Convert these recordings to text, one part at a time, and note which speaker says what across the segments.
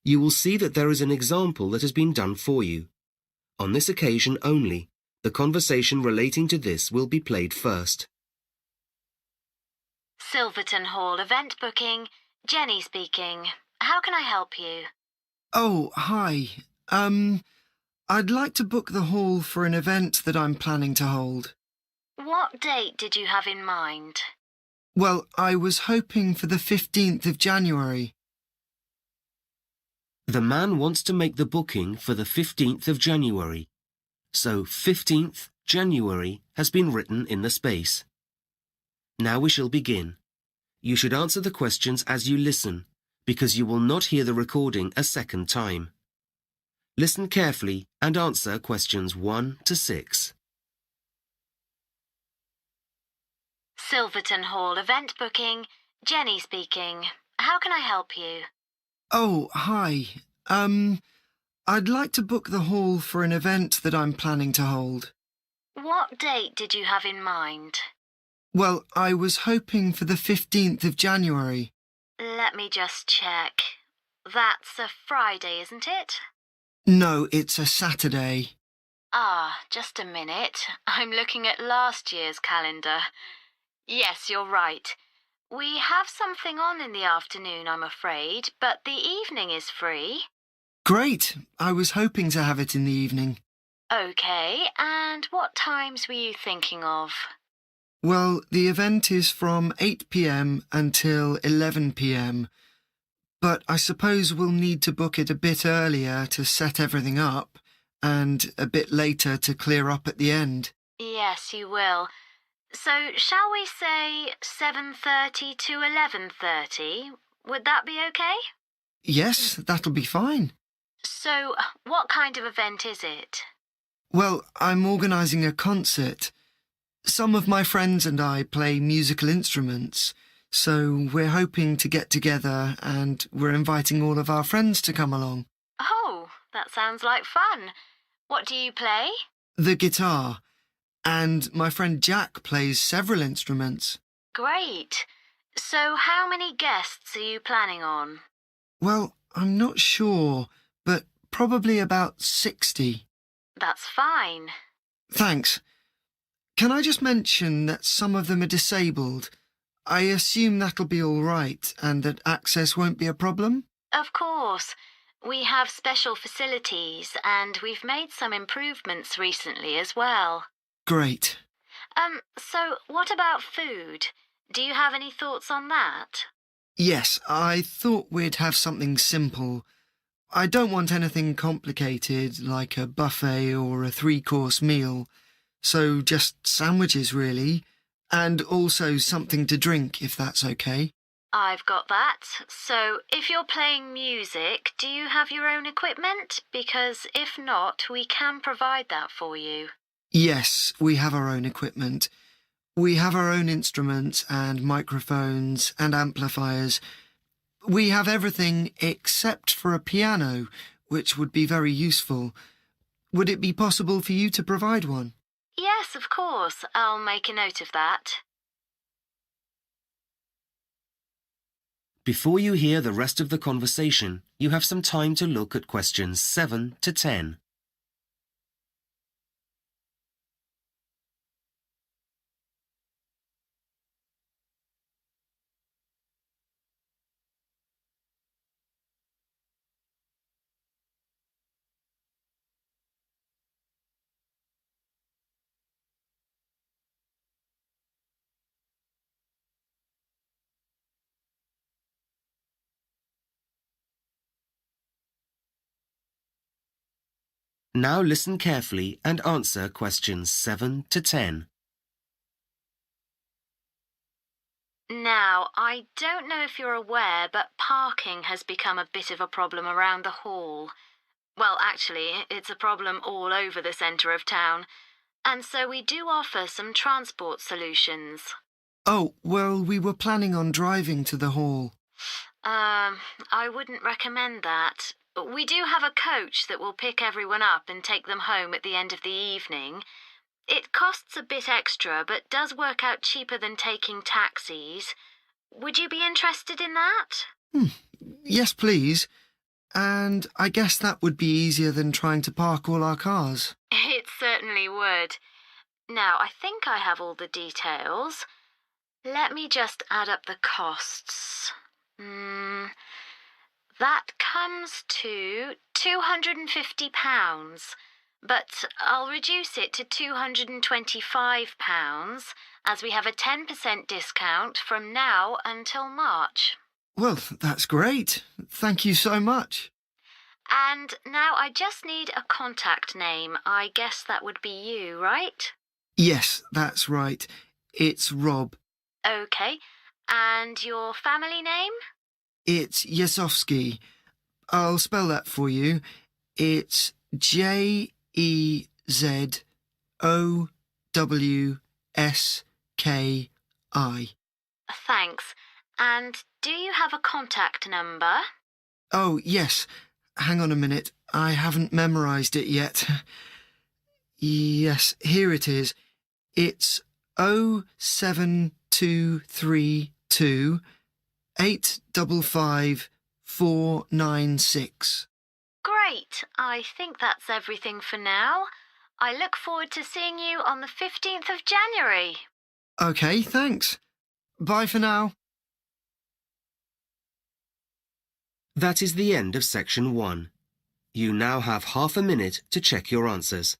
Speaker 1: You will see that there is an example that has been done for you. On this occasion only, the conversation relating to this will be played first.
Speaker 2: Silverton Hall event booking. Jenny speaking. How can I help you?
Speaker 3: Oh, hi. I'd like to book the hall for an event that I'm planning to hold.
Speaker 2: What date did you have in mind?
Speaker 3: Well, I was hoping for the 15th of January.
Speaker 1: The man wants to make the booking for the 15th of January. So 15th January has been written in the space. Now we shall begin. You should answer the questions as you listen, because you will not hear the recording a second time. Listen carefully and answer questions 1 to 6.
Speaker 2: Silverton Hall event booking. Jenny speaking. How can I help you?
Speaker 3: Oh, hi. I'd like to book the hall for an event that I'm planning to hold.
Speaker 2: What date did you have in mind?
Speaker 3: Well, I was hoping for the 15th of January.
Speaker 2: Let me just check. That's a Friday, isn't it?
Speaker 3: No, it's a Saturday.
Speaker 2: Ah, just a minute. I'm looking at last year's calendar. Yes, you're right. We have something on in the afternoon, I'm afraid, but the evening is free.
Speaker 3: Great. I was hoping to have it in the evening.
Speaker 2: OK, and what times were you thinking of?
Speaker 3: Well, the event is from 8 p.m. until 11 p.m. But I suppose we'll need to book it a bit earlier to set everything up and a bit later to clear up at the end.
Speaker 2: Yes, you will. So shall we say 7:30 to 11:30? Would that be OK?
Speaker 3: Yes, that'll be fine.
Speaker 2: So what kind of event is it?
Speaker 3: Well, I'm organising a concert. Some of my friends and I play musical instruments, so we're hoping to get together and we're inviting all of our friends to come along.
Speaker 2: Oh, that sounds like fun. What do you play?
Speaker 3: The guitar. And my friend Jack plays several instruments.
Speaker 2: Great. So how many guests are you planning on?
Speaker 3: Well, I'm not sure, but probably about 60.
Speaker 2: That's fine.
Speaker 3: Thanks. Can I just mention that some of them are disabled? I assume that'll be all right and that access won't be a problem?
Speaker 2: Of course. We have special facilities and we've made some improvements recently as well.
Speaker 3: Great.
Speaker 2: So what about food? Do you have any thoughts on that?
Speaker 3: Yes, I thought we'd have something simple. I don't want anything complicated like a buffet or a 3-course meal. So just sandwiches, really. And also something to drink, if that's OK.
Speaker 2: I've got that. So if you're playing music, do you have your own equipment? Because if not, we can provide that for you.
Speaker 3: Yes, we have our own equipment. We have our own instruments and microphones and amplifiers. We have everything except for a piano, which would be very useful. Would it be possible for you to provide one?
Speaker 2: Yes, of course. I'll make a note of that.
Speaker 1: Before you hear the rest of the conversation, you have some time to look at questions 7 to 10. Now listen carefully and answer questions 7 to 10.
Speaker 2: Now, I don't know if you're aware, but parking has become a bit of a problem around the hall. Well, actually, it's a problem all over the centre of town. And so we do offer some transport solutions.
Speaker 3: Oh, well, we were planning on driving to the hall.
Speaker 2: I wouldn't recommend that. We do have a coach that will pick everyone up and take them home at the end of the evening. It costs a bit extra, but does work out cheaper than taking taxis. Would you be interested in that?
Speaker 3: Yes, please. And I guess that would be easier than trying to park all our cars.
Speaker 2: It certainly would. Now, I think I have all the details. Let me just add up the costs. That comes to £250, but I'll reduce it to £225 as we have a 10% discount from now until March.
Speaker 3: Well, that's great. Thank you so much.
Speaker 2: And now I just need a contact name. I guess that would be you, right?
Speaker 3: Yes, that's right. It's Rob.
Speaker 2: Okay. And your family name?
Speaker 3: It's Yesowski. I'll spell that for you. It's Jezowski.
Speaker 2: Thanks. And do you have a contact number?
Speaker 3: Oh, yes. Hang on a minute. I haven't memorised it yet. Yes, here it is. It's 07232 855 496.
Speaker 2: Great. I think that's everything for now. I look forward to seeing you on the 15th of January.
Speaker 3: OK, thanks. Bye for now.
Speaker 1: That is the end of section 1. You now have half a minute to check your answers.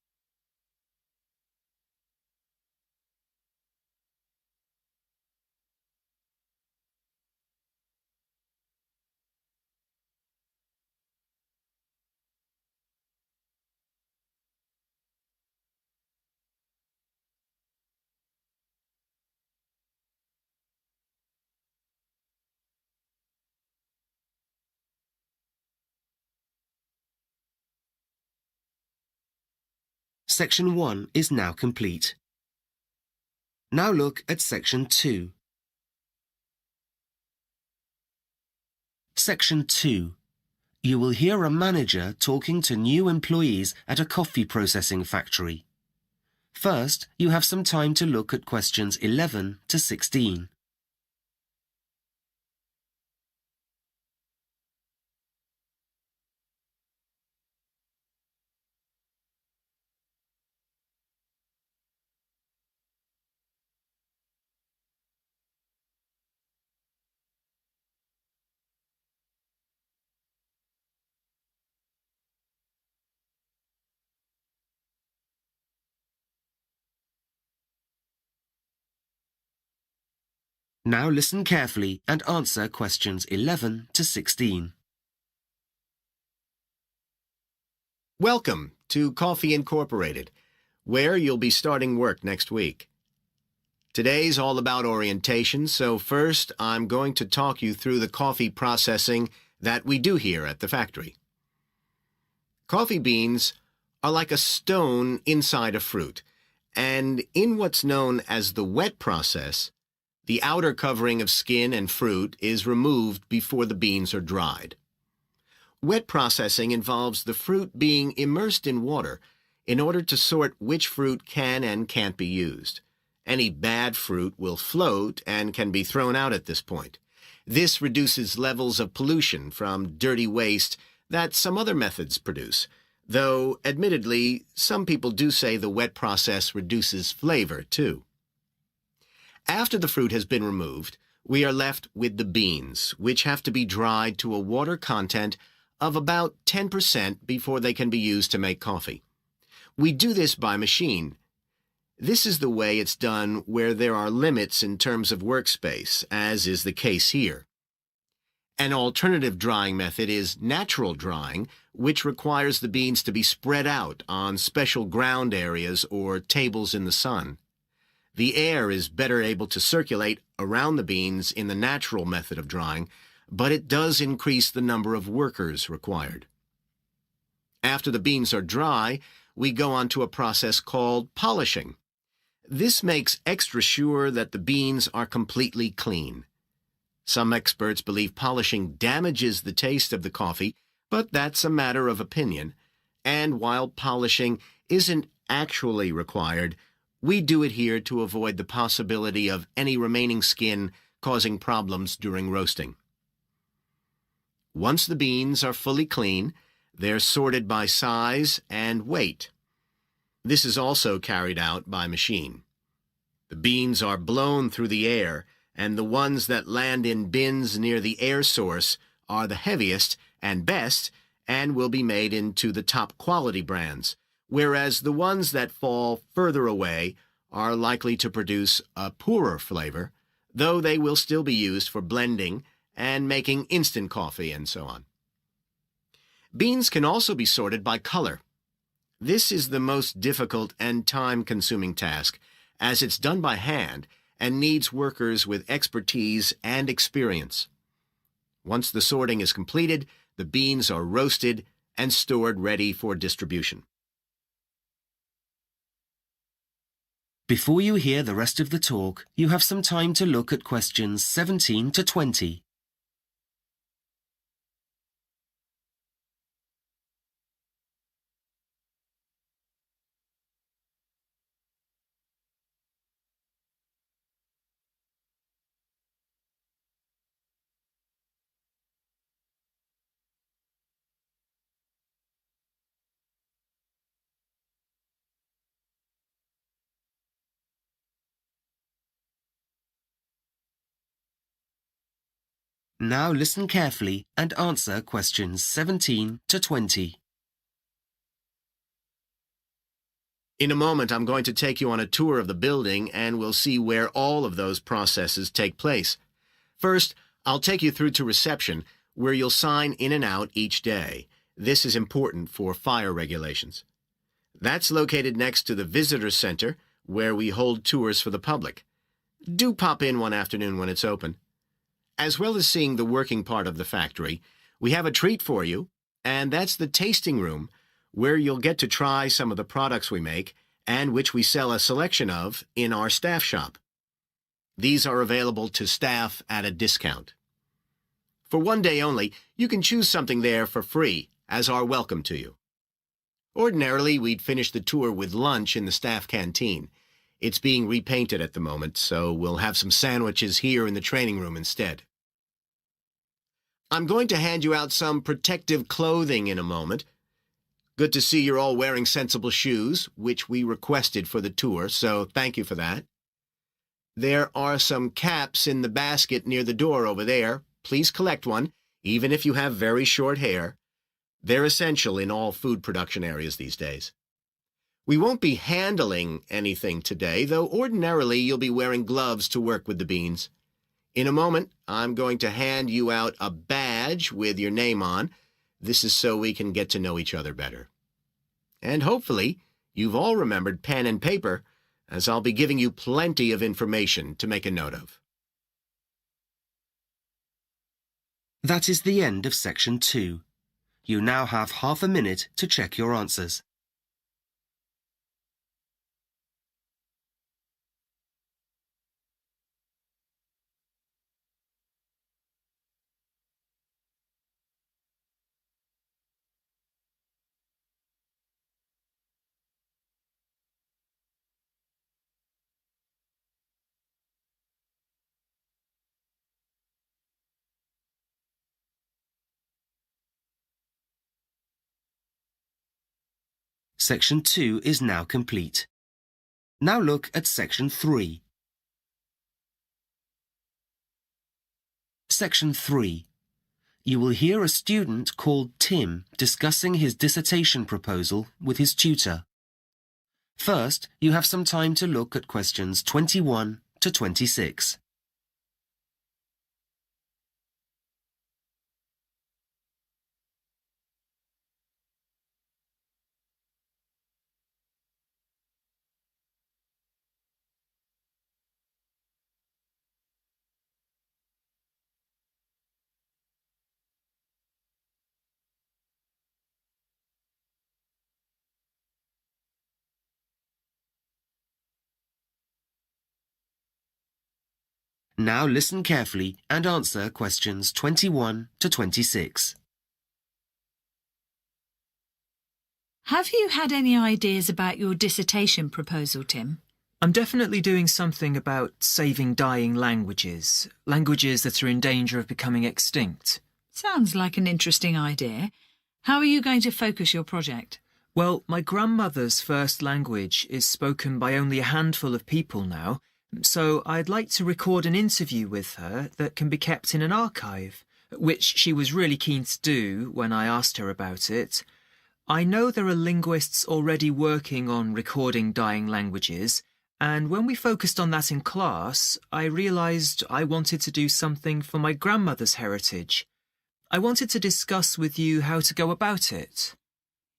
Speaker 1: Section 1 is now complete. Now look at Section 2. Section 2. You will hear a manager talking to new employees at a coffee processing factory. First, you have some time to look at questions 11 to 16. Now listen carefully and answer questions 11 to 16.
Speaker 4: Welcome to Coffee Incorporated, where you'll be starting work next week. Today's all about orientation, so first I'm going to talk you through the coffee processing that we do here at the factory. Coffee beans are like a stone inside a fruit, and in what's known as the wet process, the outer covering of skin and fruit is removed before the beans are dried. Wet processing involves the fruit being immersed in water in order to sort which fruit can and can't be used. Any bad fruit will float and can be thrown out at this point. This reduces levels of pollution from dirty waste that some other methods produce, though, admittedly, some people do say the wet process reduces flavor, too. After the fruit has been removed, we are left with the beans, which have to be dried to a water content of about 10% before they can be used to make coffee. We do this by machine. This is the way it's done where there are limits in terms of workspace, as is the case here. An alternative drying method is natural drying, which requires the beans to be spread out on special ground areas or tables in the sun. The air is better able to circulate around the beans in the natural method of drying, but it does increase the number of workers required. After the beans are dry, we go on to a process called polishing. This makes extra sure that the beans are completely clean. Some experts believe polishing damages the taste of the coffee, but that's a matter of opinion. And while polishing isn't actually required, we do it here to avoid the possibility of any remaining skin causing problems during roasting. Once the beans are fully clean, they're sorted by size and weight. This is also carried out by machine. The beans are blown through the air, and the ones that land in bins near the air source are the heaviest and best and will be made into the top quality brands, whereas the ones that fall further away are likely to produce a poorer flavor, though they will still be used for blending and making instant coffee and so on. Beans can also be sorted by color. This is the most difficult and time-consuming task, as it's done by hand and needs workers with expertise and experience. Once the sorting is completed, the beans are roasted and stored ready for distribution.
Speaker 1: Before you hear the rest of the talk, you have some time to look at questions 17 to 20. Now listen carefully and answer questions 17 to 20.
Speaker 4: In a moment, I'm going to take you on a tour of the building and we'll see where all of those processes take place. First, I'll take you through to reception, where you'll sign in and out each day. This is important for fire regulations. That's located next to the visitor center, where we hold tours for the public. Do pop in one afternoon when it's open. As well as seeing the working part of the factory, we have a treat for you, and that's the tasting room, where you'll get to try some of the products we make and which we sell a selection of in our staff shop. These are available to staff at a discount. For one day only, you can choose something there for free as our welcome to you. Ordinarily, we'd finish the tour with lunch in the staff canteen. It's being repainted at the moment, so we'll have some sandwiches here in the training room instead. I'm going to hand you out some protective clothing in a moment. Good to see you're all wearing sensible shoes, which we requested for the tour, so thank you for that. There are some caps in the basket near the door over there. Please collect one, even if you have very short hair. They're essential in all food production areas these days. We won't be handling anything today, though ordinarily you'll be wearing gloves to work with the beans. In a moment, I'm going to hand you out a badge with your name on. This is so we can get to know each other better. And hopefully, you've all remembered pen and paper, as I'll be giving you plenty of information to make a note of.
Speaker 1: That is the end of section 2. You now have half a minute to check your answers. Section 2 is now complete. Now look at section 3. Section 3. You will hear a student called Tim discussing his dissertation proposal with his tutor. First, you have some time to look at questions 21 to 26. Now listen carefully and answer questions 21 to 26.
Speaker 5: Have you had any ideas about your dissertation proposal, Tim?
Speaker 6: I'm definitely doing something about saving dying languages, languages that are in danger of becoming extinct.
Speaker 5: Sounds like an interesting idea. How are you going to focus your project?
Speaker 6: Well, my grandmother's first language is spoken by only a handful of people now, so I'd like to record an interview with her that can be kept in an archive, which she was really keen to do when I asked her about it. I know there are linguists already working on recording dying languages, and when we focused on that in class, I realised I wanted to do something for my grandmother's heritage. I wanted to discuss with you how to go about it.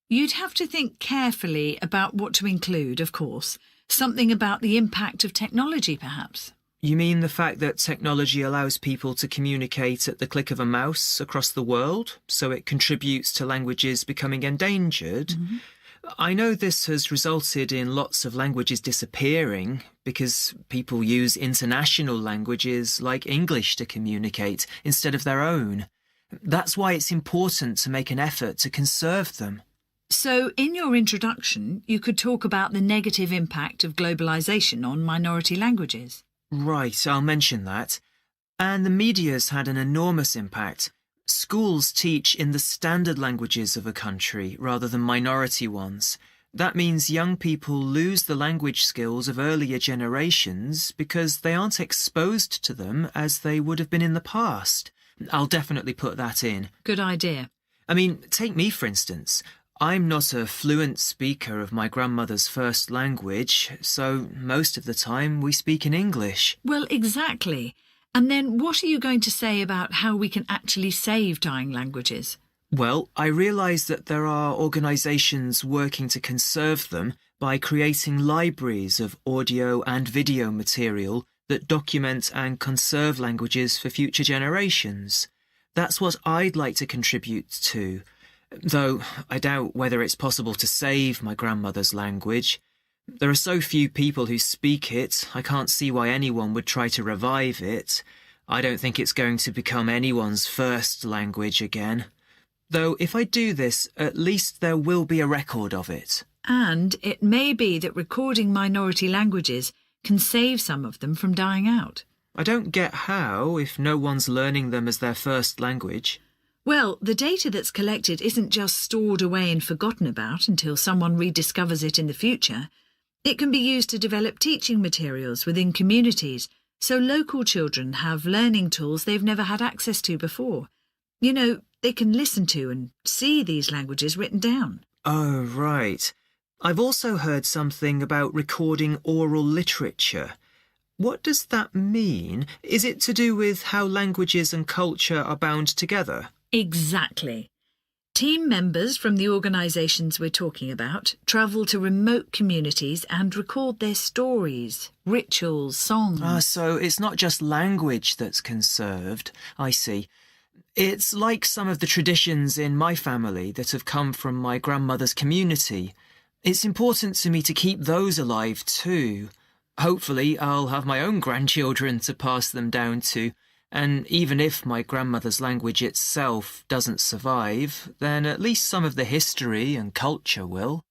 Speaker 5: You'd have to think carefully about what to include, of course. Something about the impact of technology, perhaps.
Speaker 6: You mean the fact that technology allows people to communicate at the click of a mouse across the world, so it contributes to languages becoming endangered?
Speaker 5: Mm-hmm.
Speaker 6: I know this has resulted in lots of languages disappearing because people use international languages like English to communicate instead of their own. That's why it's important to make an effort to conserve them.
Speaker 5: So, in your introduction, you could talk about the negative impact of globalisation on minority languages.
Speaker 6: Right, I'll mention that. And the media's had an enormous impact. Schools teach in the standard languages of a country rather than minority ones. That means young people lose the language skills of earlier generations because they aren't exposed to them as they would have been in the past. I'll definitely put that in.
Speaker 5: Good idea.
Speaker 6: I mean, take me for instance. I'm not a fluent speaker of my grandmother's first language, so most of the time we speak in English.
Speaker 5: Well, exactly. And then what are you going to say about how we can actually save dying languages?
Speaker 6: Well, I realise that there are organisations working to conserve them by creating libraries of audio and video material that document and conserve languages for future generations. That's what I'd like to contribute to. Though I doubt whether it's possible to save my grandmother's language. There are so few people who speak it, I can't see why anyone would try to revive it. I don't think it's going to become anyone's first language again. Though if I do this, at least there will be a record of it.
Speaker 5: And it may be that recording minority languages can save some of them from dying out.
Speaker 6: I don't get how, if no one's learning them as their first language.
Speaker 5: Well, the data that's collected isn't just stored away and forgotten about until someone rediscovers it in the future. It can be used to develop teaching materials within communities, so local children have learning tools they've never had access to before. You know, they can listen to and see these languages written down.
Speaker 6: Oh, right. I've also heard something about recording oral literature. What does that mean? Is it to do with how languages and culture are bound together?
Speaker 5: Exactly. Team members from the organisations we're talking about travel to remote communities and record their stories, rituals, songs.
Speaker 6: So it's not just language that's conserved. I see. It's like some of the traditions in my family that have come from my grandmother's community. It's important to me to keep those alive too. Hopefully I'll have my own grandchildren to pass them down to. And even if my grandmother's language itself doesn't survive, then at least some of the history and culture will.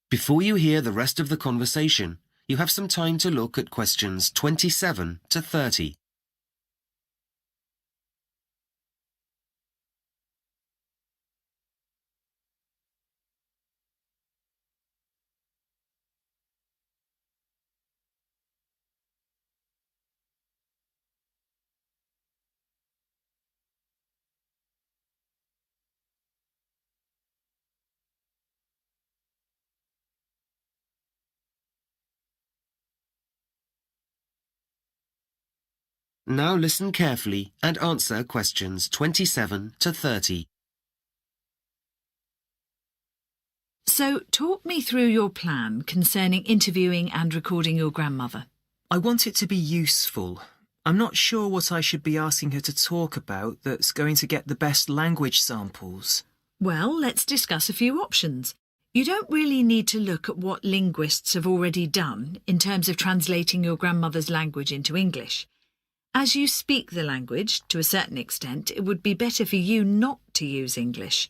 Speaker 1: Before you hear the rest of the conversation, you have some time to look at questions 27 to 30. Now listen carefully and answer questions 27 to 30.
Speaker 5: So, talk me through your plan concerning interviewing and recording your grandmother.
Speaker 6: I want it to be useful. I'm not sure what I should be asking her to talk about that's going to get the best language samples.
Speaker 5: Well, let's discuss a few options. You don't really need to look at what linguists have already done in terms of translating your grandmother's language into English. As you speak the language, to a certain extent, it would be better for you not to use English.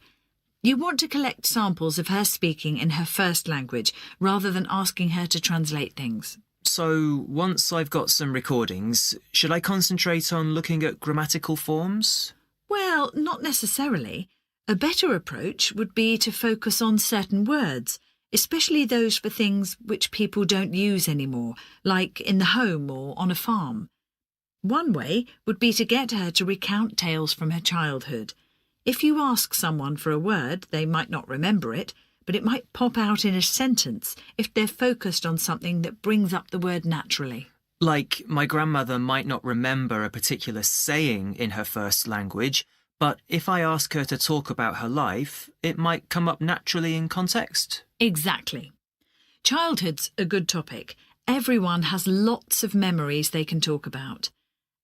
Speaker 5: You want to collect samples of her speaking in her first language rather than asking her to translate things.
Speaker 6: So, once I've got some recordings, should I concentrate on looking at grammatical forms?
Speaker 5: Well, not necessarily. A better approach would be to focus on certain words, especially those for things which people don't use anymore, like in the home or on a farm. One way would be to get her to recount tales from her childhood. If you ask someone for a word, they might not remember it, but it might pop out in a sentence if they're focused on something that brings up the word naturally.
Speaker 6: Like, my grandmother might not remember a particular saying in her first language, but if I ask her to talk about her life, it might come up naturally in context.
Speaker 5: Exactly. Childhood's a good topic. Everyone has lots of memories they can talk about.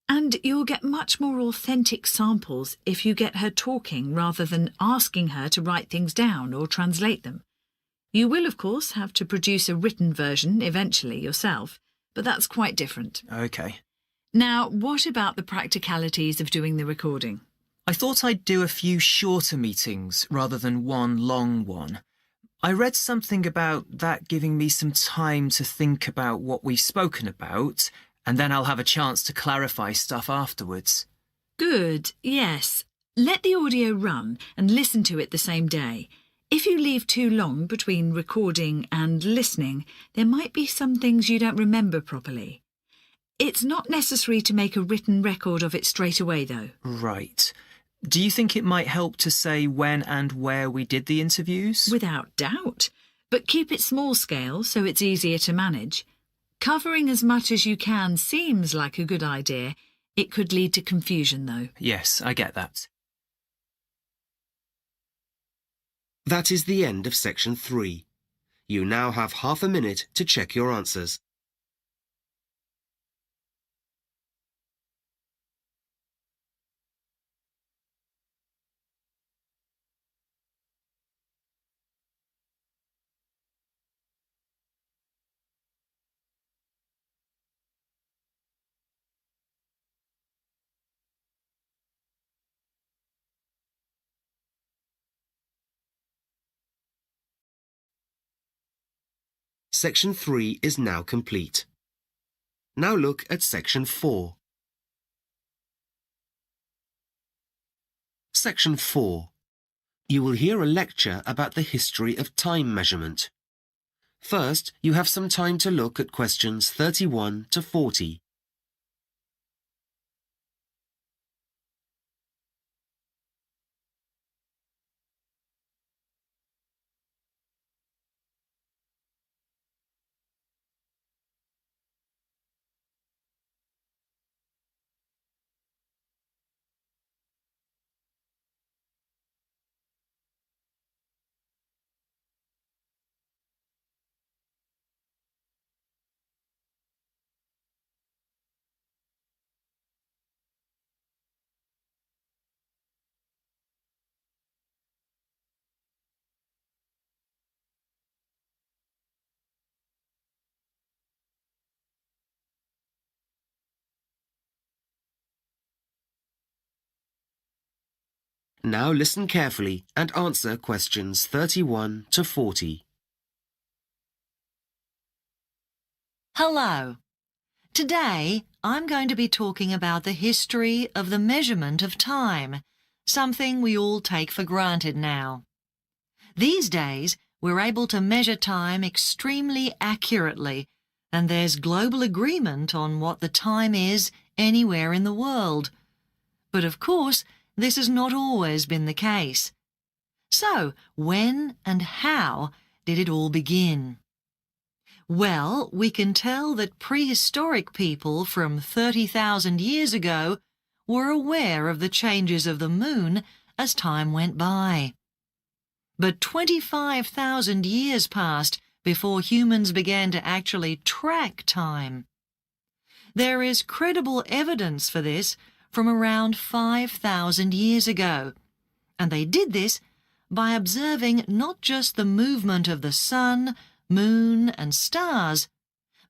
Speaker 5: And you'll get much more authentic samples if you get her talking rather than asking her to write things down or translate them. You will, of course, have to produce a written version eventually yourself, but that's quite different.
Speaker 6: OK.
Speaker 5: Now, what about the practicalities of doing the recording?
Speaker 6: I thought I'd do a few shorter meetings rather than one long one. I read something about that giving me some time to think about what we've spoken about, and then I'll have a chance to clarify stuff afterwards.
Speaker 5: Good, yes. Let the audio run and listen to it the same day. If you leave too long between recording and listening, there might be some things you don't remember properly. It's not necessary to make a written record of it straight away, though.
Speaker 6: Right. Do you think it might help to say when and where we did the interviews?
Speaker 5: Without doubt. But keep it small scale so it's easier to manage. Covering as much as you can seems like a good idea. It could lead to confusion, though.
Speaker 6: Yes, I get that.
Speaker 1: That is the end of section 3. You now have half a minute to check your answers. Section 3 is now complete. Now look at section 4. Section 4. You will hear a lecture about the history of time measurement. First, you have some time to look at questions 31 to 40. Now listen carefully and answer questions 31 to 40.
Speaker 7: Hello. Today, I'm going to be talking about the history of the measurement of time, something we all take for granted now. These days, we're able to measure time extremely accurately, and there's global agreement on what the time is anywhere in the world. But of course, this has not always been the case. So, when and how did it all begin? Well, we can tell that prehistoric people from 30,000 years ago were aware of the changes of the moon as time went by. But 25,000 years passed before humans began to actually track time. There is credible evidence for this from around 5,000 years ago, and they did this by observing not just the movement of the sun, moon and stars,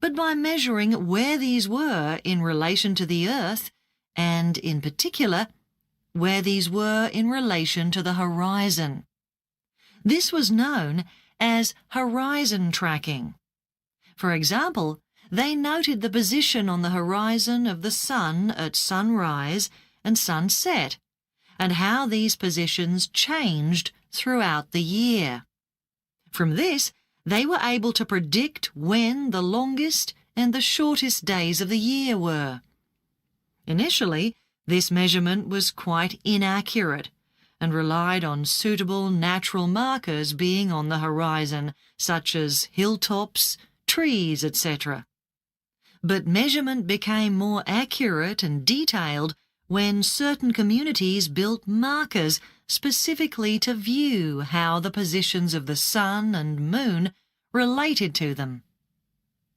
Speaker 7: but by measuring where these were in relation to the Earth and, in particular, where these were in relation to the horizon. This was known as horizon tracking. For example, they noted the position on the horizon of the sun at sunrise and sunset, and how these positions changed throughout the year. From this, they were able to predict when the longest and the shortest days of the year were. Initially, this measurement was quite inaccurate and relied on suitable natural markers being on the horizon, such as hilltops, trees, etc. But measurement became more accurate and detailed when certain communities built markers specifically to view how the positions of the sun and moon related to them.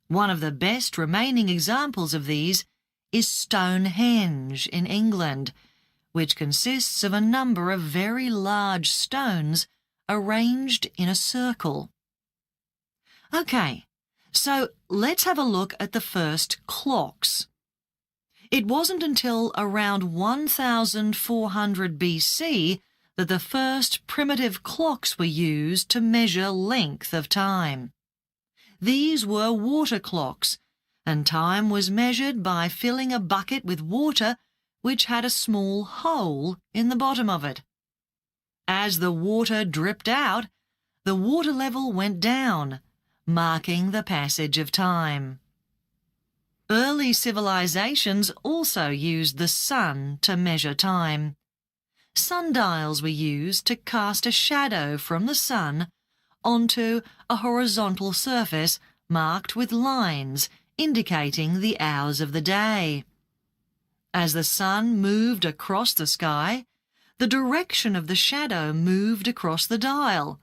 Speaker 7: One of the best remaining examples of these is Stonehenge in England, which consists of a number of very large stones arranged in a circle. Okay, so let's have a look at the first clocks. It wasn't until around 1400 BC that the first primitive clocks were used to measure length of time. These were water clocks, and time was measured by filling a bucket with water which had a small hole in the bottom of it. As the water dripped out, the water level went down, marking the passage of time. Early civilizations also used the sun to measure time. Sundials were used to cast a shadow from the sun onto a horizontal surface marked with lines indicating the hours of the day. As the sun moved across the sky, the direction of the shadow moved across the dial,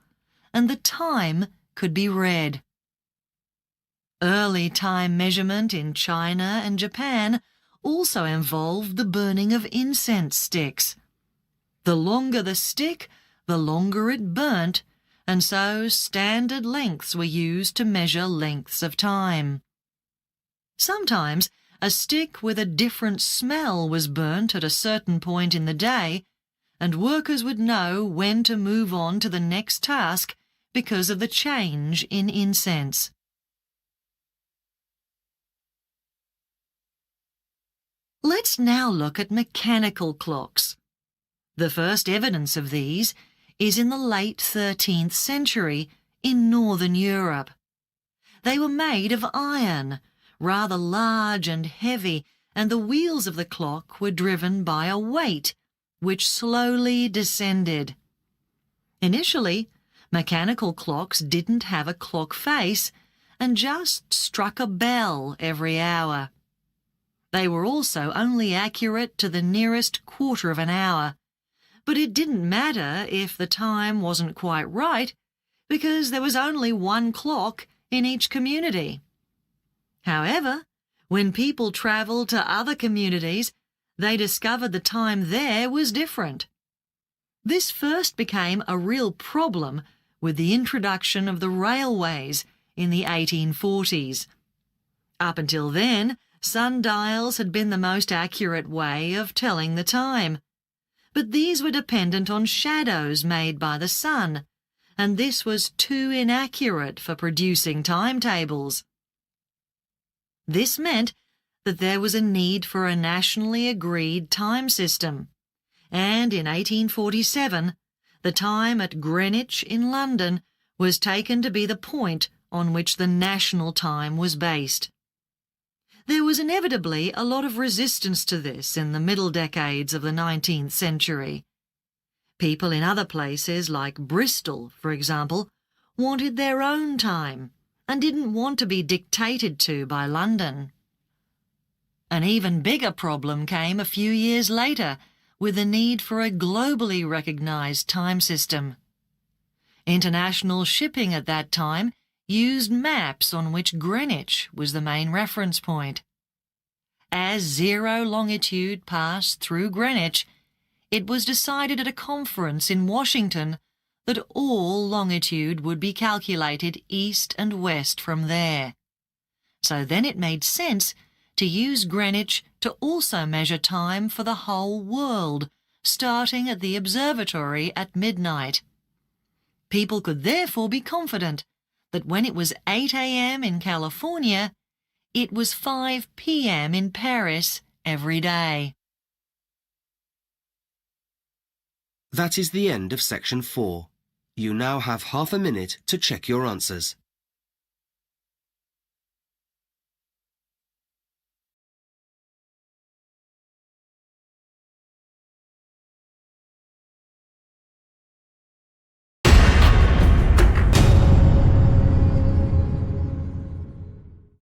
Speaker 7: and the time could be read. Early time measurement in China and Japan also involved the burning of incense sticks. The longer the stick, the longer it burnt, and so standard lengths were used to measure lengths of time. Sometimes a stick with a different smell was burnt at a certain point in the day, and workers would know when to move on to the next task because of the change in incense. Let's now look at mechanical clocks. The first evidence of these is in the late 13th century in Northern Europe. They were made of iron, rather large and heavy, and the wheels of the clock were driven by a weight, which slowly descended. Initially, mechanical clocks didn't have a clock face and just struck a bell every hour. They were also only accurate to the nearest quarter of an hour, but it didn't matter if the time wasn't quite right, because there was only one clock in each community. However, when people travelled to other communities, they discovered the time there was different. This first became a real problem with the introduction of the railways in the 1840s. Up until then, sundials had been the most accurate way of telling the time, but these were dependent on shadows made by the sun, and this was too inaccurate for producing timetables. This meant that there was a need for a nationally agreed time system, and in 1847, the time at Greenwich in London was taken to be the point on which the national time was based. There was inevitably a lot of resistance to this in the middle decades of the 19th century. People in other places, like Bristol, for example, wanted their own time and didn't want to be dictated to by London. An even bigger problem came a few years later with the need for a globally recognised time system. International shipping at that time used maps on which Greenwich was the main reference point. As zero longitude passed through Greenwich, it was decided at a conference in Washington that all longitude would be calculated east and west from there. So then it made sense to use Greenwich to also measure time for the whole world, starting at the observatory at midnight. People could therefore be confident that when it was 8 a.m. in California, It was 5 p.m. in Paris every day.
Speaker 1: That is the end of section 4. You now have half a minute to check your answers.